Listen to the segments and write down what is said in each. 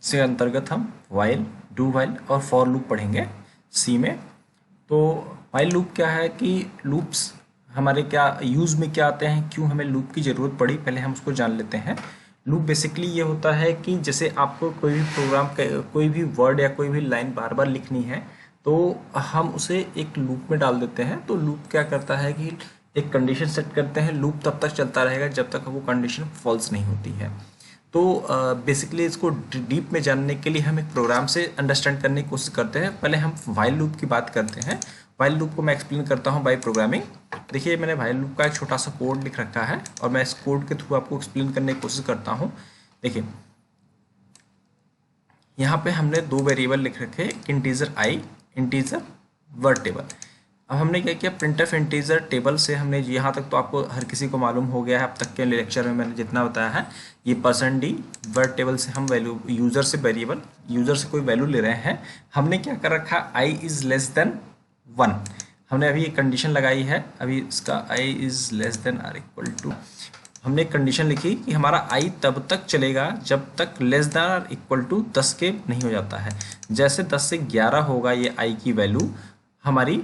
इसके अंतर्गत हम वाइल, डू वाइल और फॉर लूप पढ़ेंगे सी में। तो वाइल लूप क्या है कि लूप्स हमारे क्या यूज़ में क्या आते हैं, क्यों हमें लूप की ज़रूरत पड़ी, पहले हम उसको जान लेते हैं। लूप बेसिकली ये होता है कि जैसे आपको कोई भी प्रोग्राम, कोई भी वर्ड या कोई भी लाइन बार बार लिखनी है तो हम उसे एक लूप में डाल देते हैं। तो लूप क्या करता है कि एक कंडीशन सेट करते हैं, लूप तब तक चलता रहेगा जब तक वो कंडीशन फॉल्स नहीं होती है। तो बेसिकली इसको डीप में जानने के लिए हम एक प्रोग्राम से अंडरस्टैंड करने की कोशिश करते हैं। पहले हम वाइल लूप की बात करते हैं। वाइल लूप को मैं एक्सप्लेन करता हूं बाय प्रोग्रामिंग। देखिए मैंने वाइल लूप का एक छोटा सा कोड लिख रखा है और मैं इस कोड के थ्रू आपको एक्सप्लेन करने की कोशिश करता हूं। देखिए यहाँ पे हमने दो वेरिएबल लिख रखे हैं, इंटीजर आई, इंटीजर वर्ड टेबल। अब हमने क्या किया, प्रिंटफ इंटीजर टेबल से हमने, यहाँ तक तो आपको हर किसी को मालूम हो गया है अब तक के लेक्चर में मैंने जितना बताया है। ये %d वर्ड टेबल से हम वैल्यू, यूज़र से वेरिएबल, यूज़र से कोई वैल्यू ले रहे हैं। हमने क्या कर रखा, i इज़ लेस देन 1। हमने अभी एक कंडीशन लगाई है, अभी इसका i is less than or equal to, हमने एक कंडीशन लिखी कि हमारा i तब तक चलेगा जब तक less than or equal to 10 के नहीं हो जाता है। जैसे 10 से 11 होगा ये i की वैल्यू, हमारी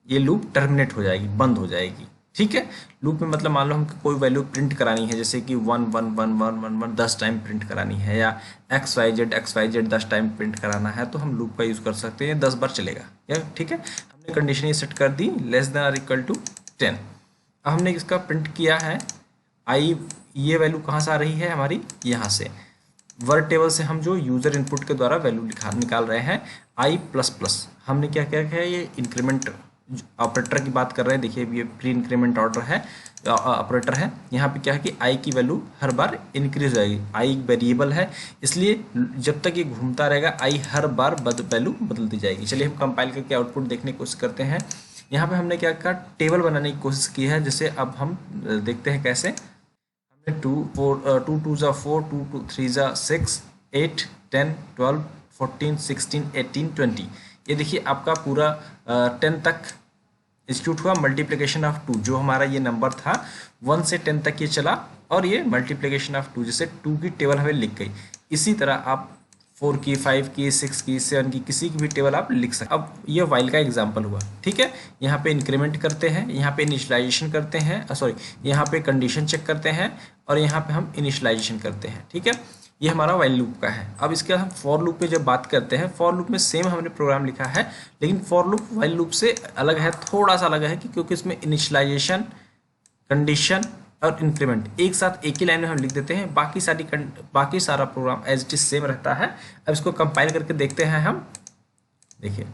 ये लूप टर्मिनेट हो जाएगी, बंद हो जाएगी। ठीक है, लूप में मतलब मान लो हमको कोई वैल्यू प्रिंट करानी है, जैसे कि 1 1 1 1 1 1 10 टाइम प्रिंट करानी है, या XYZ 10 टाइम प्रिंट कराना है, तो हम लूप का यूज़ कर सकते हैं, 10 बार चलेगा। या ठीक है, हमने कंडीशन ये सेट कर दी less than or equal to 10। अब हमने इसका प्रिंट किया है आई, ये वैल्यू कहाँ से आ रही है हमारी, यहाँ से वर्ड टेबल से हम जो यूज़र इनपुट के द्वारा वैल्यू निकाल रहे हैं i प्लस प्लस। हमने क्या क्या है, ये इंक्रीमेंट ऑपरेटर की बात कर रहे हैं। देखिए ये प्री इंक्रीमेंट ऑर्डर है, ऑपरेटर है। यहाँ पे क्या है कि i की वैल्यू हर बार इंक्रीज हो जाएगी। i एक वेरिएबल है, इसलिए जब तक ये घूमता रहेगा i हर बार वैल्यू बदलती जाएगी। चलिए हम कंपाइल करके आउटपुट देखने की कोशिश करते हैं। यहाँ पे हमने क्या कहा, टेबल बनाने की कोशिश की है। जैसे अब हम देखते हैं कैसे। हमने 2 2 ज़ा 4, 2 2 3 ज़ा 6, 8 10 12 14 16 18 20। ये देखिए आपका पूरा 10 तक एग्जीक्यूट हुआ। मल्टीप्लिकेशन ऑफ 2, जो हमारा ये नंबर था 1 से 10 तक ये चला, और ये मल्टीप्लिकेशन ऑफ 2, जैसे 2 की टेबल हमें लिख गई। इसी तरह आप 4 की, 5 की, 6 की, 7 की, किसी की भी टेबल आप लिख सकते। अब ये वाइल का एग्जाम्पल हुआ। ठीक है, यहाँ पे इंक्रीमेंट करते हैं, यहाँ पे इनिशियलाइजेशन करते हैं, सॉरी यहाँ पे कंडीशन चेक करते हैं, और यहाँ पे हम इनिशियलाइजेशन करते हैं। ठीक है, ये हमारा वाइल लूप का है। अब इसके बाद हम फॉर लूप पे जब बात करते हैं, फॉर लूप में सेम हमने प्रोग्राम लिखा है, लेकिन फॉर लूप वाइल लूप से अलग है, थोड़ा सा अलग है कि क्योंकि इसमें इनिशियलाइजेशन, कंडीशन और इंक्रीमेंट एक साथ एक ही लाइन में हम लिख देते हैं। बाकी सारा program as it is same रहता है। अब इसको कंपाइल करके देखते हैं हम। देखिए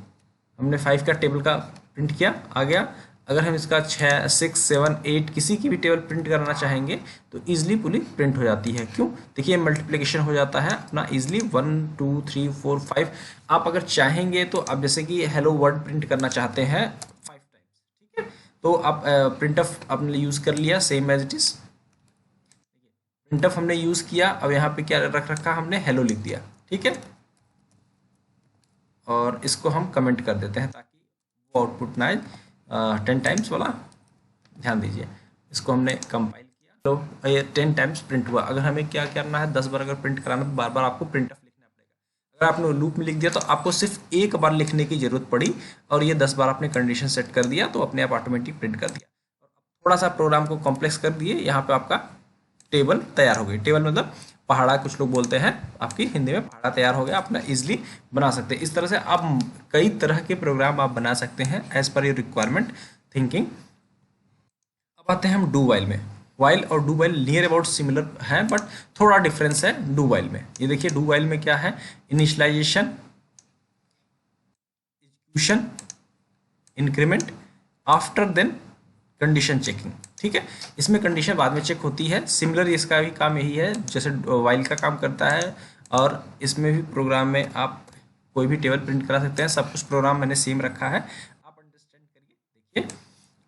हमने 5 का टेबल का प्रिंट किया, आ गया। अगर हम इसका 6 6 7 8 किसी की भी टेबल प्रिंट करना चाहेंगे तो ईजिली पूरी प्रिंट हो जाती है। क्यों, देखिए मल्टीप्लिकेशन हो जाता है अपना ईजिली, 1 2 3 4 5। आप अगर चाहेंगे तो आप जैसे कि हेलो वर्ड प्रिंट करना चाहते हैं 5 टाइम्स, ठीक है, तो आप प्रिंटफ आपने यूज़ कर लिया same as it is. Printf हमने यूज़ किया, अब यहाँ पे क्या रख रखा, हमने हेलो लिख दिया। ठीक है, और इसको हम कमेंट कर देते हैं ताकि वो आउटपुट ना आए 10 टाइम्स वाला। ध्यान दीजिए, इसको हमने कंपाइल किया, तो ये 10 टाइम्स प्रिंट हुआ। अगर हमें क्या करना है, 10 बार अगर प्रिंट कराना तो बार बार आपको प्रिंटफ लिखना पड़ेगा। अगर आपने लूप में लिख दिया तो आपको सिर्फ एक बार लिखने की जरूरत पड़ी, और ये 10 बार आपने कंडीशन सेट कर दिया तो अपने आप ऑटोमेटिक प्रिंट कर दिया। थोड़ा सा प्रोग्राम को कॉम्प्लेक्स कर दिए, यहाँ पे आपका टेबल तैयार हो गई। टेबल मतलब पहाड़ा, कुछ लोग बोलते हैं, आपकी हिंदी में पहाड़ा तैयार हो गया, अपना इजीली बना सकते हैं। इस तरह से आप कई तरह के प्रोग्राम आप बना सकते हैं as per your requirement thinking. अब आते हैं हम डू वाइल में। वाइल और do while near about similar हैं, बट थोड़ा डिफरेंस है डू वाइल में। ये देखिए डू वाइल में क्या है, initialization, execution, increment, after then condition checking. ठीक है, इसमें कंडीशन बाद में चेक होती है। सिमिलर इसका भी काम यही है जैसे वाइल का काम करता है, और इसमें भी प्रोग्राम में आप कोई भी टेबल प्रिंट करा सकते हैं। सब कुछ प्रोग्राम मैंने सेम रखा है, आप अंडरस्टैंड करिए। देखिए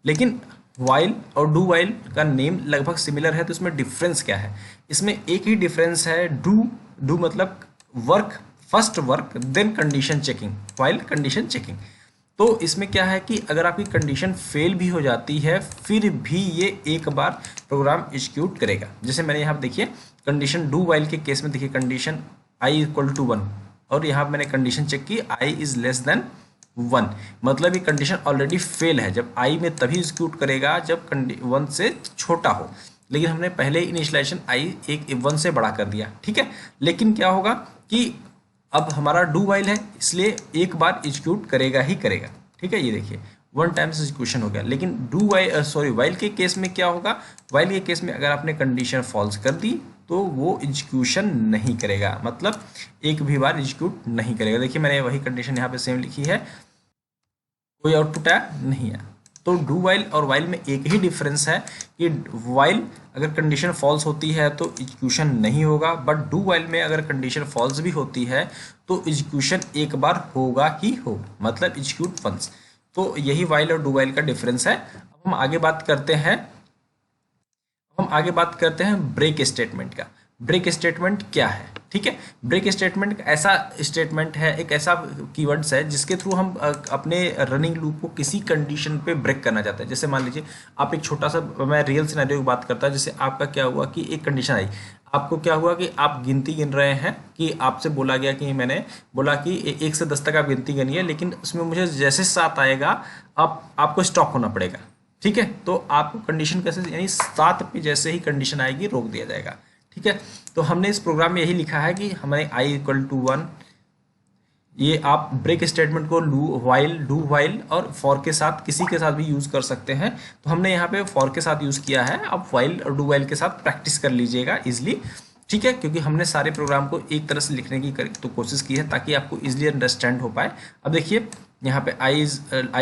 लेकिन वाइल और डू वाइल का नेम लगभग सिमिलर है, तो इसमें डिफरेंस क्या है, इसमें एक ही डिफरेंस है। डू मतलब work, first work then condition checking, while condition checking. तो इसमें क्या है कि अगर आपकी कंडीशन फेल भी हो जाती है फिर भी ये एक बार प्रोग्राम एग्जीक्यूट करेगा। जैसे मैंने यहाँ देखिए कंडीशन डू वाइल के केस में देखिए कंडीशन आई इक्वल टू 1 और यहाँ मैंने कंडीशन चेक की आई इज लेस देन 1, मतलब ये कंडीशन ऑलरेडी फेल है। जब आई में तभी एग्जीक्यूट करेगा जब 1 से छोटा हो, लेकिन हमने पहले इनिशियलाइजेशन आई एक 1 से बड़ा कर दिया, ठीक है। लेकिन क्या होगा कि अब हमारा डू वाइल है, इसलिए एक बार एग्जीक्यूट करेगा ही करेगा, ठीक है। ये देखिए 1 टाइम्स एग्जीक्यूशन हो गया। लेकिन वाइल के केस में क्या होगा, वाइल के केस में अगर आपने कंडीशन फॉल्स कर दी तो वो एग्जीक्यूशन नहीं करेगा, मतलब एक भी बार एग्जीक्यूट नहीं करेगा। देखिए मैंने वही कंडीशन यहाँ पे सेम लिखी है, कोई आउटपुट आया नहीं है। तो डू वाइल और वाइल में एक ही डिफरेंस है कि वाइल अगर कंडीशन फॉल्स होती है तो एग्जीक्यूशन नहीं होगा, बट डू वाइल में अगर कंडीशन फॉल्स भी होती है तो एग्जीक्यूशन एक बार होगा ही होगा, मतलब एग्जीक्यूट वंस। तो यही वाइल और डू वाइल का डिफरेंस है। अब हम आगे बात करते हैं ब्रेक स्टेटमेंट का। ब्रेक स्टेटमेंट क्या है, ठीक है। ब्रेक स्टेटमेंट ऐसा स्टेटमेंट है, एक ऐसा कीवर्ड्स है जिसके थ्रू हम अपने रनिंग लूप को किसी कंडीशन पे ब्रेक करना चाहते हैं। जैसे मान लीजिए आप एक छोटा सा, मैं रियल सिनेरियो की बात करता हूँ, जैसे आपका क्या हुआ कि एक कंडीशन आई, आपको क्या हुआ कि आप गिनती गिन रहे हैं, कि आपसे बोला गया कि मैंने बोला कि 1 से 10 तक आप गिनती गिनिए, लेकिन उसमें मुझे जैसे 7 आएगा आपको स्टॉप होना पड़ेगा, ठीक है। तो आपको कंडीशन कैसे, यानी 7 पे जैसे ही कंडीशन आएगी रोक दिया जाएगा, ठीक है। तो हमने इस प्रोग्राम में यही लिखा है कि हमें आई इक्वल टू 1, ये आप ब्रेक स्टेटमेंट को डू वाइल और फॉर के साथ किसी के साथ भी यूज़ कर सकते हैं। तो हमने यहाँ पे फॉर के साथ यूज़ किया है, आप वाइल और डू वाइल के साथ प्रैक्टिस कर लीजिएगा इजिली, ठीक है, क्योंकि हमने सारे प्रोग्राम को एक तरह से लिखने की तो कोशिश की है ताकि आपको इजिली अंडरस्टैंड हो पाए। अब देखिए यहाँ पे I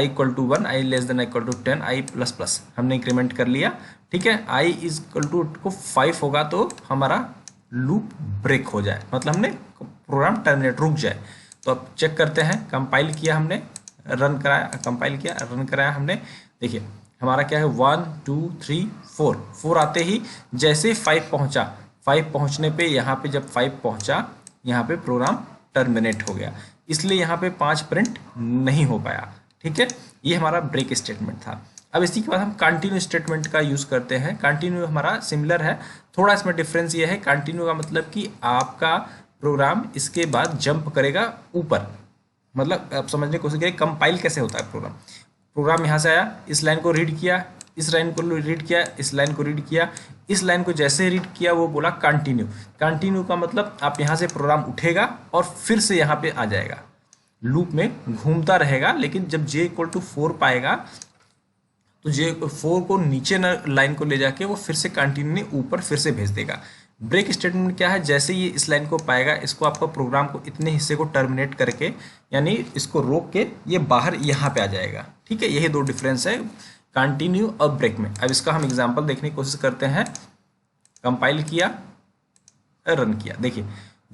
equal to 1, I less than equal to 10, I plus plus हमने इंक्रीमेंट कर लिया, ठीक है। आई इज इक्वल टू को 5 होगा तो हमारा लूप ब्रेक हो जाए, मतलब हमने प्रोग्राम टर्मिनेट रुक जाए। तो अब चेक करते हैं, कंपाइल किया हमने, रन कराया, कंपाइल किया, रन कराया हमने। देखिए हमारा क्या है 1 2 3 4 आते ही जैसे 5 पहुंचा, 5 पहुंचने पे यहाँ पे जब 5 पहुंचा यहाँ पे प्रोग्राम टर्मिनेट हो गया, इसलिए यहाँ पे 5 प्रिंट नहीं हो पाया, ठीक है। ये हमारा ब्रेक स्टेटमेंट था। अब इसी के बाद हम कंटिन्यू स्टेटमेंट का यूज़ करते हैं। कंटिन्यू हमारा सिमिलर है, थोड़ा इसमें डिफरेंस ये है, कंटिन्यू का मतलब कि आपका प्रोग्राम इसके बाद जंप करेगा ऊपर, मतलब आप समझने की कोशिश करिए कंपाइल कैसे होता है प्रोग्राम यहाँ से आया, इस लाइन को रीड किया, इस लाइन को रीड किया, इस लाइन को रीड किया, इस लाइन को जैसे रीड किया वो बोला कंटिन्यू। कंटिन्यू का मतलब आप यहाँ से प्रोग्राम उठेगा और फिर से यहाँ पे आ जाएगा, लूप में घूमता रहेगा, लेकिन जब j इक्वल टू 4 पाएगा तो j4 को नीचे लाइन को ले जाके वो फिर से कंटिन्यू ऊपर फिर से भेज देगा। ब्रेक स्टेटमेंट क्या है, जैसे ये इस लाइन को पाएगा, इसको आपको प्रोग्राम को इतने हिस्से को टर्मिनेट करके, यानी इसको रोक के ये बाहर यहाँ पे आ जाएगा, ठीक है। यही दो डिफरेंस है कंटिन्यू और ब्रेक में। अब इसका हम एग्जांपल देखने की कोशिश करते हैं। कंपाइल किया, रन किया, देखिए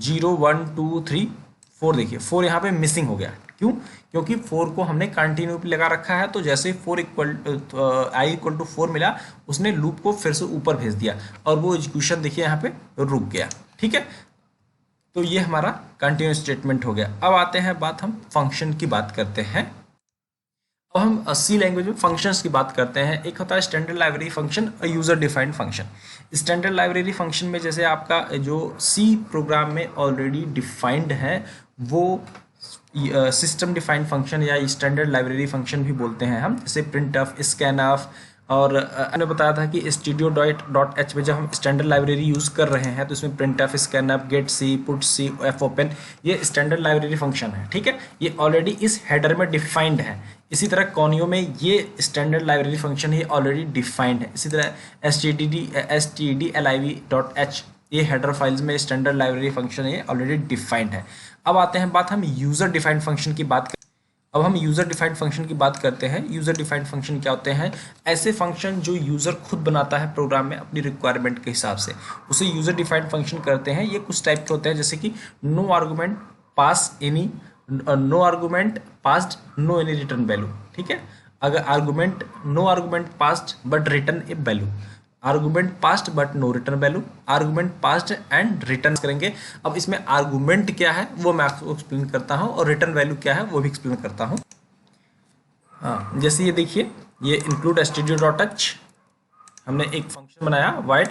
0 1 2 3 4, देखिए 4 यहाँ पे मिसिंग हो गया, क्यों? क्योंकि 4 को हमने कंटिन्यू पे लगा रखा है, तो जैसे 4 आई इक्वल टू 4 मिला, उसने लूप को फिर से ऊपर भेज दिया और वो एग्जीक्यूशन देखिए यहाँ पे रुक गया, ठीक है। तो ये हमारा कंटिन्यू स्टेटमेंट हो गया। अब आते हैं हम फंक्शन की बात करते हैं। अब हम सी लैंग्वेज में फंक्शंस की बात करते हैं। एक होता है स्टैंडर्ड लाइब्रेरी फंक्शन और user defined function. Standard library function में जैसे आपका जो सी प्रोग्राम में ऑलरेडी डिफाइंड है, वो सिस्टम डिफाइंड फंक्शन या स्टैंडर्ड लाइब्रेरी फंक्शन भी बोलते हैं हम, जैसे प्रिंट ऑफ, स्कैन ऑफ, और मैंने बताया था कि studio.h में जब हम स्टैंडर्ड लाइब्रेरी यूज़ कर रहे हैं तो इसमें printf, scanf, getc, putc, fopen, ये स्टैंडर्ड लाइब्रेरी फंक्शन है, ठीक है। ये ऑलरेडी इस हेडर में डिफाइंड है। इसी तरह कॉनियो में ये स्टैंडर्ड लाइब्रेरी फंक्शन ये ऑलरेडी डिफाइंड है। इसी तरह stdliv.h ये हेडर फाइल्स में स्टैंडर्ड लाइब्रेरी फंक्शन ये ऑलरेडी डिफाइंड है। अब आते हैं हम यूज़र डिफाइंड फंक्शन की बात। अब हम यूज़र डिफाइंड फंक्शन की बात करते हैं। यूज़र डिफाइंड फंक्शन क्या होते हैं? ऐसे फंक्शन जो यूज़र खुद बनाता है प्रोग्राम में अपनी रिक्वायरमेंट के हिसाब से, उसे यूज़र डिफाइंड फंक्शन करते हैं। ये कुछ टाइप के होते हैं, जैसे कि no argument pass any, no argument passed no any return value, ठीक है। अगर argument no argument passed but return a value, argument passed but no return value, argument passed and return करेंगे। अब इसमें आर्गूमेंट क्या है वो मैं आपको एक्सप्लेन करता हूँ और रिटर्न वैल्यू क्या है वो भी एक्सप्लेन करता हूँ। हाँ, जैसे ये देखिए, ये इंक्लूड stdio.h, हमने एक फंक्शन बनाया वाइड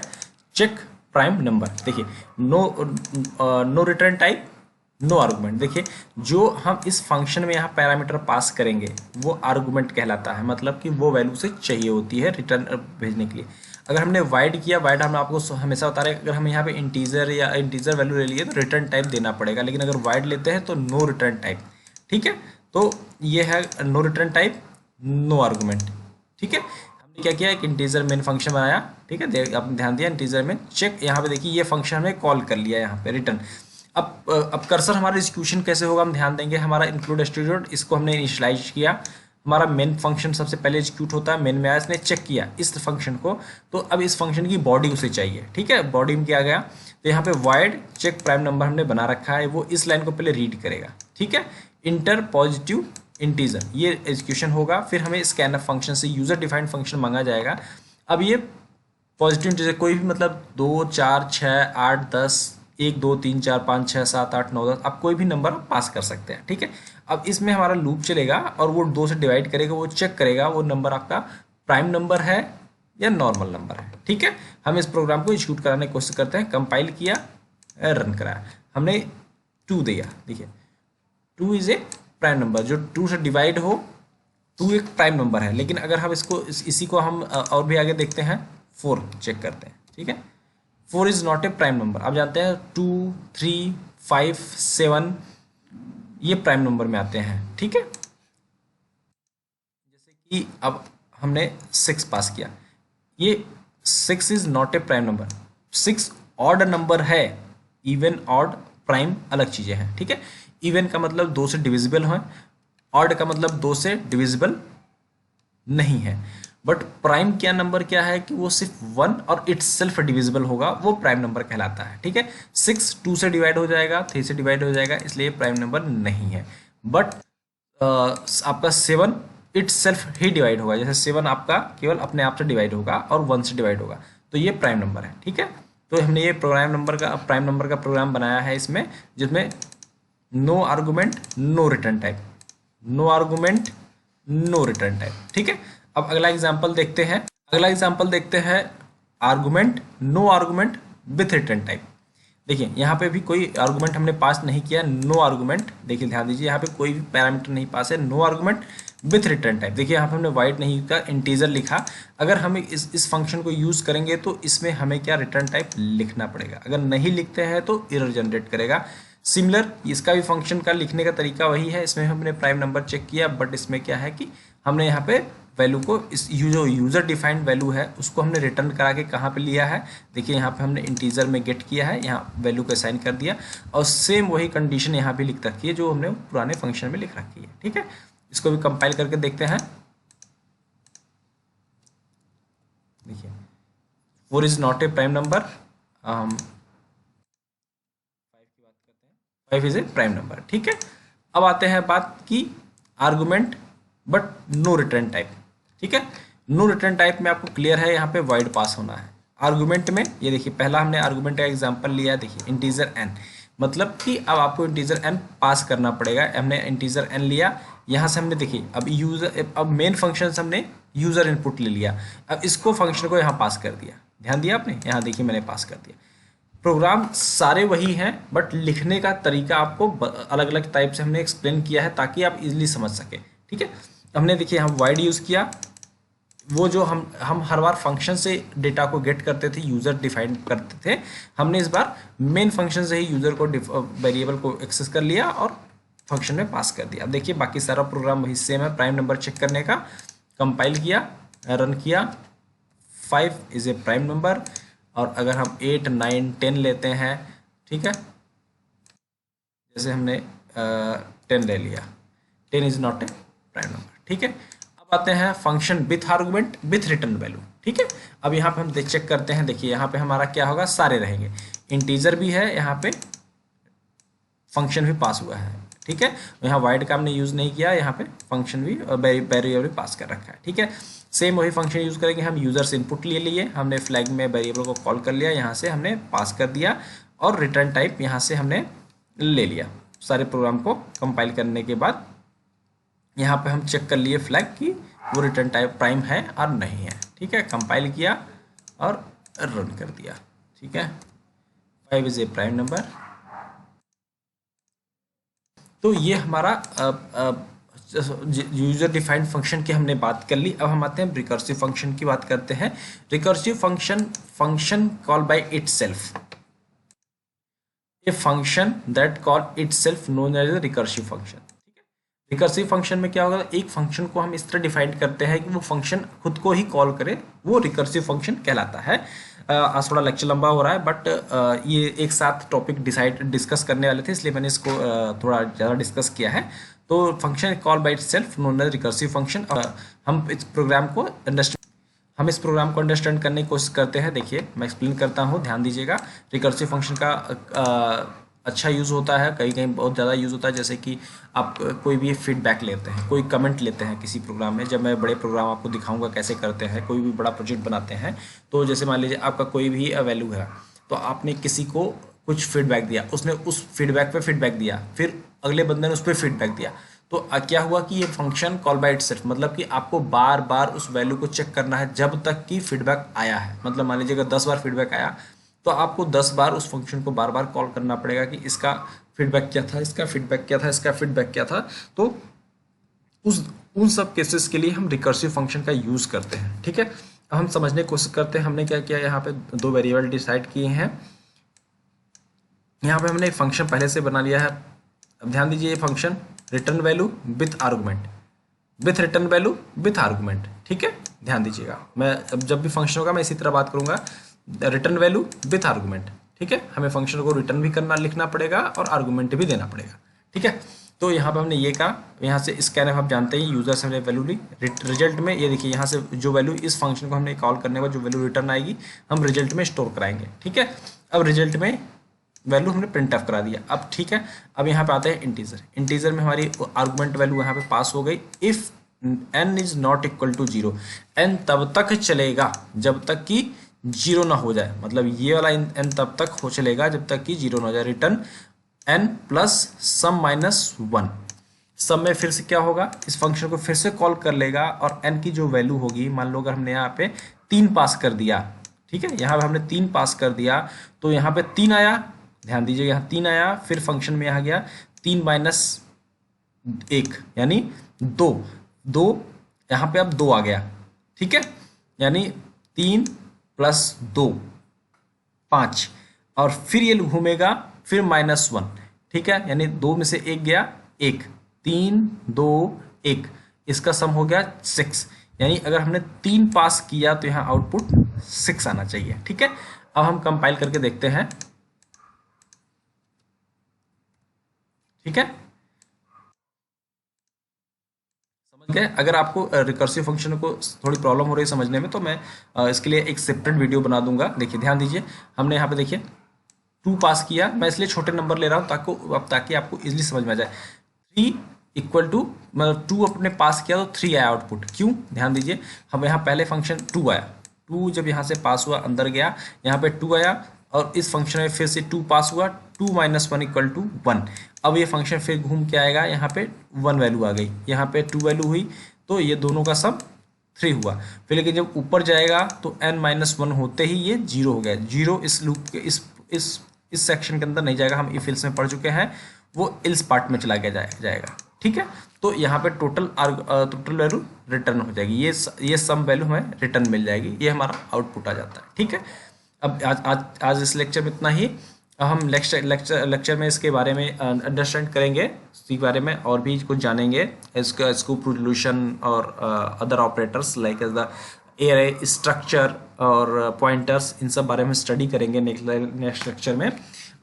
चेक प्राइम नंबर। देखिए no return type, no argument. देखिए जो हम इस फंक्शन में यहाँ पैरामीटर पास करेंगे वो आर्गुमेंट कहलाता है, मतलब कि वो वैल्यू से चाहिए होती है रिटर्न भेजने के लिए। अगर हमने वाइड किया, वाइड हम आपको हमेशा बता रहे हैं, अगर हम यहाँ पे इंटीजर या इंटीजर वैल्यू ले लिए तो रिटर्न टाइप देना पड़ेगा, लेकिन अगर वाइड लेते हैं तो नो रिटर्न टाइप। ठीक है, तो ये है no return type, no argument. ठीक है, हमने क्या किया, एक इंटीजर मेन फंक्शन बनाया। ठीक है, आपने ध्यान दिया इंटीजर में चेक, यहाँ पे देखिए ये फंक्शन हमने कॉल कर लिया यहाँ पे रिटर्न। अब कर्सर हमारा एग्जीक्यूशन कैसे होगा हम ध्यान देंगे। हमारा इंक्लूड स्टूडेंट, इसको हमने इनिशियलाइज किया, हमारा मेन फंक्शन सबसे पहले एग्जीक्यूट होता है, मेन में आया, इसने चेक किया इस फंक्शन को, तो अब इस फंक्शन की बॉडी उसे चाहिए। ठीक है, बॉडी में क्या गया, तो यहाँ पे वाइड चेक प्राइम नंबर हमने बना रखा है, वो इस लाइन को पहले रीड करेगा। ठीक है, इंटर पॉजिटिव इंटीजर, ये एग्जीक्यूशन होगा। फिर हमें स्कैनअप फंक्शन से यूजर डिफाइंड फंक्शन मांगा जाएगा। अब ये पॉजिटिव इंटीजर कोई भी, मतलब 2 4 6 8 10 1 2 3 4 5 6 7 8 9 10, आप कोई भी नंबर पास कर सकते हैं। ठीक है, अब इसमें हमारा लूप चलेगा और वो 2 से डिवाइड करेगा, वो चेक करेगा वो नंबर आपका प्राइम नंबर है या नॉर्मल नंबर है। ठीक है, हम इस प्रोग्राम को एग्जीक्यूट कराने की कोशिश करते हैं। कंपाइल किया, रन कराया, हमने 2 दिया। देखिए 2 इज ए प्राइम नंबर, जो 2 से डिवाइड हो 2 एक प्राइम नंबर है। लेकिन अगर हम इसको इसी को हम और भी आगे देखते हैं, 4 चेक करते हैं। ठीक है, 4 is not a prime number. आप जानते हैं 2 3 5 7 ये प्राइम नंबर में आते हैं। ठीक है, जैसे कि अब हमने 6 पास किया, ये 6 is not a prime number. 6 odd number है, इवन ऑड प्राइम अलग चीजें हैं। ठीक है, इवन का मतलब 2 से डिविजिबल है, ऑड का मतलब 2 से डिविजिबल नहीं है। बट प्राइम क्या नंबर क्या है कि वो सिर्फ 1 और इट्स सेल्फ डिविजिबल होगा, वो प्राइम नंबर कहलाता है। ठीक है, 6 2 से डिवाइड हो जाएगा, 3 से डिवाइड हो जाएगा, इसलिए प्राइम नंबर नहीं है। बट आपका 7 इट्स सेल्फ ही डिवाइड होगा, जैसे 7 आपका केवल अपने आप से डिवाइड होगा और 1 से डिवाइड होगा, तो ये प्राइम नंबर है। ठीक है, तो हमने ये प्राइम नंबर का प्रोग्राम बनाया है इसमें, जिसमें no argument no return type, no argument no return type. ठीक है, अब अगला एग्जांपल देखते हैं। Argument no argument with return type. देखिए यहाँ पे भी कोई आर्गुमेंट हमने पास नहीं किया, नो आर्गुमेंट। देखिए ध्यान दीजिए, यहाँ पे कोई भी पैरामीटर नहीं पास है, no argument with return type. देखिए यहाँ पे हमने वाइड नहीं का इंटीजर लिखा। अगर हम इस फंक्शन को यूज करेंगे तो इसमें हमें क्या रिटर्न टाइप लिखना पड़ेगा, अगर नहीं लिखते हैं तो एरर जनरेट करेगा। सिमिलर इसका भी फंक्शन का लिखने का तरीका वही है, इसमें हमने प्राइम नंबर चेक किया, बट इसमें क्या है कि हमने यहाँ पे वैल्यू को जो यूजर डिफाइंड वैल्यू है उसको हमने रिटर्न करा के कहाँ पे लिया है। देखिए यहाँ पे हमने इंटीजर में गेट किया है, यहाँ वैल्यू को असाइन कर दिया, और सेम वही कंडीशन यहाँ भी लिख रखी है जो हमने पुराने फंक्शन में लिख रखी है। ठीक है, इसको भी कंपाइल करके देखते हैं। देखिए 4 is not a prime number, 5 is a prime number. ठीक है, अब आते हैं बात की argument but no return type. ठीक है, नो रिटर्न टाइप में आपको क्लियर है यहाँ पे वाइड पास होना है। आर्गुमेंट में ये देखिए पहला हमने आर्गुमेंट का एग्जांपल लिया, देखिए इंटीजर n, मतलब कि अब आपको इंटीजर n पास करना पड़ेगा। हमने इंटीजर n लिया, यहाँ से हमने देखिए अब मेन फंक्शन से हमने यूजर इनपुट ले लिया, अब इसको फंक्शन को यहाँ पास कर दिया। ध्यान दिया आपने, यहाँ देखिए मैंने पास कर दिया। प्रोग्राम सारे वही हैं, बट लिखने का तरीका आपको अलग अलग टाइप से हमने एक्सप्लेन किया है ताकि आप इजीली समझ सके। ठीक है, हमने देखिए हम वाइड यूज़ किया, वो जो हम हर बार फंक्शन से डेटा को गेट करते थे, यूज़र डिफाइन करते थे, हमने इस बार मेन फंक्शन से ही यूज़र को वेरिएबल को एक्सेस कर लिया और फंक्शन में पास कर दिया। अब देखिए बाकी सारा प्रोग्राम वही सेम है, प्राइम नंबर चेक करने का, कंपाइल किया, रन किया, 5 इज़ ए प्राइम नंबर। और अगर हम 8 9 10 लेते हैं, ठीक है, जैसे हमने 10 ले लिया, 10 is not a prime number. ठीक है, अब आते हैं function with argument with return value. ठीक है, अब यहाँ पे हम चेक करते हैं, देखिए यहाँ पे हमारा क्या होगा, सारे रहेंगे, इंटीजर भी है, यहाँ पे फंक्शन भी पास हुआ है। ठीक है, यहाँ वाइड का हमने यूज़ नहीं किया, यहाँ पे फंक्शन भी वेरिएबल भी पास कर रखा है। ठीक है, सेम वही फंक्शन यूज़ करेंगे, हम यूज़र से इनपुट ले लिए, हमने फ्लैग में वेरिएबल को कॉल कर लिया, यहाँ से हमने पास कर दिया, और रिटर्न टाइप यहाँ से हमने ले लिया। सारे प्रोग्राम को कंपाइल करने के बाद यहाँ पे हम चेक कर लिए फ्लैग कि वो रिटर्न टाइप प्राइम है और नहीं है। ठीक है, कंपाइल किया और रन कर दिया। ठीक है। ठीक है, 5 इज ए प्राइम नंबर। तो ये हमारा यूजर डिफाइंड फंक्शन की हमने बात कर ली। अब हम आते हैं रिकर्सिव फंक्शन की बात करते हैं। Recursive function call by itself, a function that call itself known as a recursive function. Recursive function में क्या होगा, एक फंक्शन को हम इस तरह डिफाइन करते हैं कि वो फंक्शन खुद को ही कॉल करे, वो रिकर्सिव फंक्शन कहलाता है। आज थोड़ा लेक्चर लंबा हो रहा है, बट ये एक साथ टॉपिक डिस्कस करने वाले थे, इसलिए मैंने इसको थोड़ा ज़्यादा डिस्कस किया है। तो function call by itself known as recursive function. हम इस प्रोग्राम को अंडरस्टैंड करने की कोशिश करते हैं। देखिए मैं एक्सप्लेन करता हूँ, ध्यान दीजिएगा। रिकर्सिव फंक्शन का अच्छा यूज़ होता है, कहीं कहीं बहुत ज़्यादा यूज़ होता है। जैसे कि आप कोई भी फीडबैक लेते हैं, कोई कमेंट लेते हैं किसी प्रोग्राम में। जब मैं बड़े प्रोग्राम आपको दिखाऊंगा कैसे करते हैं, कोई भी बड़ा प्रोजेक्ट बनाते हैं, तो जैसे मान लीजिए आपका कोई भी वैल्यू है, तो आपने किसी को कुछ फीडबैक दिया, उसने उस फीडबैक पे फीडबैक दिया, फिर अगले बंदे ने उस पर फीडबैक दिया, तो क्या हुआ कि ये फंक्शन कॉल बाय इटसेल्फ, मतलब कि आपको बार बार उस वैल्यू को चेक करना है जब तक कि फीडबैक आया है। मतलब मान लीजिए अगर 10 बार फीडबैक आया, तो आपको 10 बार उस फंक्शन को बार बार कॉल करना पड़ेगा कि इसका फीडबैक क्या था, इसका फीडबैक क्या था, इसका फीडबैक क्या था। तो उन सब केसेस के लिए हम रिकर्सिव फंक्शन का यूज़ करते हैं। ठीक है, अब हम समझने की कोशिश करते हैं। हमने क्या किया, यहाँ पे 2 वेरिएबल डिसाइड किए हैं। यहाँ पे हमने एक फंक्शन पहले से बना लिया है। अब ध्यान दीजिए, ये function return value with argument, with return value with argument. ठीक है, ध्यान दीजिएगा, मैं अब जब भी फंक्शन होगा मैं इसी तरह बात करूंगा, रिटर्न वैल्यू विथ आर्गुमेंट। ठीक है, हमें फंक्शन को रिटर्न भी करना लिखना पड़ेगा और आर्गुमेंट भी देना पड़ेगा। ठीक है, तो यहाँ पे हमने ये कहा, यहाँ से स्कैन आप जानते हैं यूजर से हमने वैल्यू ली, रिजल्ट में ये देखिए यहाँ से जो वैल्यू इस फंक्शन को हमने कॉल करने के बाद जो वैल्यू रिटर्न आएगी हम रिजल्ट में स्टोर कराएंगे। ठीक है, अब रिजल्ट में वैल्यू हमने प्रिंट ऑफ करा दिया। अब ठीक है, अब यहाँ पे आते हैं इंटीजर। इंटीजर में हमारी आर्गुमेंट वैल्यू यहाँ पे पास हो गई। If n is not equal to 0, n तब तक चलेगा जब तक कि 0 ना हो जाए। मतलब ये वाला n तब तक हो चलेगा जब तक कि 0 ना हो जाए। रिटर्न n प्लस सम माइनस 1। सम में फिर से क्या होगा, इस फंक्शन को फिर से कॉल कर लेगा और n की जो वैल्यू होगी, मान लो अगर हमने यहाँ पे 3 पास कर दिया, ठीक है, यहाँ पे हमने 3 पास कर दिया, तो यहाँ पे 3 आया। ध्यान दीजिए, यहाँ 3 आया, फिर फंक्शन में यहाँ गया 3 माइनस 1 यानी 2 यहाँ पे अब 2 आ गया। ठीक है, यानी 3 प्लस 2 5, और फिर ये घूमेगा फिर -1। ठीक है, यानी 2 में से 1 गया, 1 3 2 1, इसका सम हो गया 6। यानी अगर हमने 3 पास किया तो यहाँ आउटपुट 6 आना चाहिए। ठीक है, अब हम कंपाइल करके देखते हैं। ठीक है, समझ गए। अगर आपको रिकर्सिव फंक्शन को थोड़ी प्रॉब्लम हो रही है समझने में, तो मैं इसके लिए एक सेपरेट वीडियो बना दूंगा। देखिए ध्यान दीजिए, हमने यहाँ पे देखिए 2 पास किया, मैं इसलिए छोटे नंबर ले रहा हूँ ताकि आपको इजीली समझ में आ जाए। 3 इक्वल टू, मतलब 2 अपने पास किया तो 3 आया आउटपुट। क्यों, ध्यान दीजिए, हम यहाँ पहले फंक्शन 2 आया, 2 जब यहाँ से पास हुआ अंदर गया, यहाँ पे 2 आया, और इस फंक्शन में फिर से 2 पास हुआ, 2 माइनस 1 इक्वल टू 1। अब ये फंक्शन फिर घूम के आएगा, यहाँ पे 1 वैल्यू आ गई, यहाँ पे 2 वैल्यू हुई, तो ये दोनों का सम 3 हुआ। फिर लेकिन जब ऊपर जाएगा तो n-1 होते ही ये 0 हो गया। 0 इस लूप के इस सेक्शन के अंदर नहीं जाएगा, हम इफ एल्स में पढ़ चुके हैं, वो एल्स पार्ट में चला गया जाएगा। ठीक है, तो यहाँ पे टोटल वैल्यू रिटर्न हो जाएगी, ये सम वैल्यू हमें रिटर्न मिल जाएगी, ये हमारा आउटपुट आ जाता है। ठीक है, अब आज इस लेक्चर में इतना ही। अब हम लेक्चर में इसके बारे में अंडरस्टैंड करेंगे, इसके बारे में और भी कुछ जानेंगे, इसका स्कूप रिजोल्यूशन और other operators like as the array structure और पॉइंटर्स, इन सब बारे में स्टडी करेंगे नेक्स्ट लेक्चर में।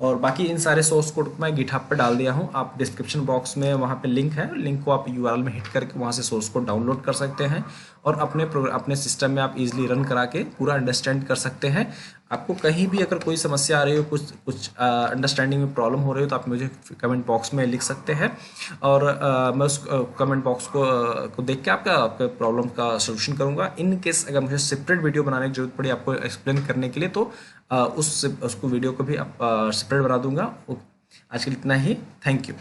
और बाकी इन सारे सोर्स कोड को मैं गिटहब पे डाल दिया हूँ, आप डिस्क्रिप्शन बॉक्स में वहाँ पे लिंक है, लिंक को आप URL में हिट करके वहाँ से सोर्स कोड डाउनलोड कर सकते हैं और अपने सिस्टम में आप इजीली रन करा के पूरा अंडरस्टैंड कर सकते हैं। आपको कहीं भी अगर कोई समस्या आ रही हो, कुछ अंडरस्टैंडिंग में प्रॉब्लम हो रही हो, तो आप मुझे कमेंट बॉक्स में लिख सकते हैं और मैं उस कमेंट बॉक्स को देख के आपके प्रॉब्लम का सोल्यूशन करूँगा। इन केस अगर मुझे सेपरेट वीडियो बनाने की जरूरत पड़ी आपको एक्सप्लेन करने के लिए, तो उसको वीडियो को भी आप सेपरेट बना दूंगा। आज के लिए इतना ही, थैंक यू।